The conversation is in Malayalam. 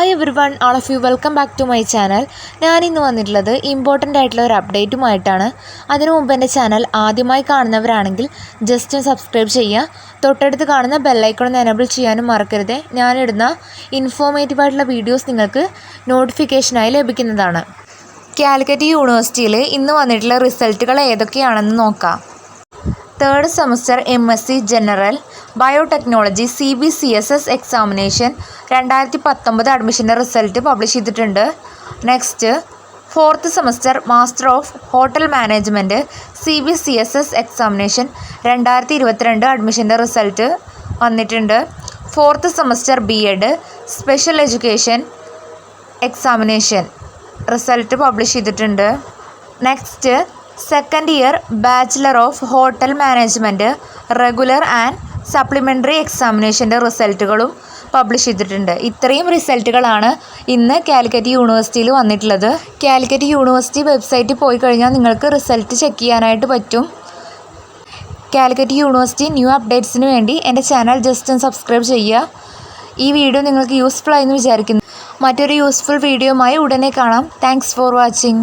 Hi everyone, all of you welcome back to my channel. ഞാനിന്ന് വന്നിട്ടുള്ളത് ഇമ്പോർട്ടൻ്റ് ആയിട്ടുള്ള ഒരു അപ്ഡേറ്റുമായിട്ടാണ്. അതിനു മുമ്പ് എൻ്റെ ചാനൽ ആദ്യമായി കാണുന്നവരാണെങ്കിൽ ജസ്റ്റ് സബ്സ്ക്രൈബ് ചെയ്യുക. തൊട്ടടുത്ത് കാണുന്ന ബെല്ലൈക്കൺ ഒന്ന് എനേബിൾ ചെയ്യാനും മറക്കരുത്. ഞാനിടുന്ന ഇൻഫോർമേറ്റീവ് ആയിട്ടുള്ള വീഡിയോസ് നിങ്ങൾക്ക് നോട്ടിഫിക്കേഷനായി ലഭിക്കുന്നതാണ്. കാലിക്കറ്റ് യൂണിവേഴ്സിറ്റിയിൽ ഇന്ന് വന്നിട്ടുള്ള റിസൾട്ടുകൾ ഏതൊക്കെയാണെന്ന് നോക്കാം. Third semester MSc general biotechnology CBCSS examination 2019 അഡ്മിഷൻ്റെ റിസൾട്ട് പബ്ലിഷ് ചെയ്തിട്ടുണ്ട്. Next fourth semester master of hotel management CBCSS examination 2022 അഡ്മിഷൻ്റെ റിസൾട്ട് വന്നിട്ടുണ്ട്. Fourth semester B.Ed special education examination result publish ചെയ്തിട്ടുണ്ട്. Next second year bachelor of hotel management regular and supplementary എക്സാമിനേഷൻ്റെ റിസൾട്ടുകളും പബ്ലിഷ് ചെയ്തിട്ടുണ്ട്. ഇത്രയും റിസൾട്ടുകളാണ് ഇന്ന് കാലിക്കറ്റ് യൂണിവേഴ്സിറ്റിയിൽ വന്നിട്ടുള്ളത്. കാലിക്കറ്റ് യൂണിവേഴ്സിറ്റി വെബ്സൈറ്റിൽ പോയി കഴിഞ്ഞാൽ നിങ്ങൾക്ക് റിസൾട്ട് ചെക്ക് ചെയ്യാനായിട്ട് പറ്റും. കാലിക്കറ്റ് യൂണിവേഴ്സിറ്റി ന്യൂ അപ്ഡേറ്റ്സിന് വേണ്ടി എൻ്റെ ചാനൽ ജസ്റ്റ് ഒന്ന് സബ്സ്ക്രൈബ് ചെയ്യുക. ഈ വീഡിയോ നിങ്ങൾക്ക് യൂസ്ഫുൾ ആയെന്ന് വിചാരിക്കുന്നു. മറ്റൊരു യൂസ്ഫുൾ വീഡിയോയുമായി ഉടനെ കാണാം. Thanks for watching.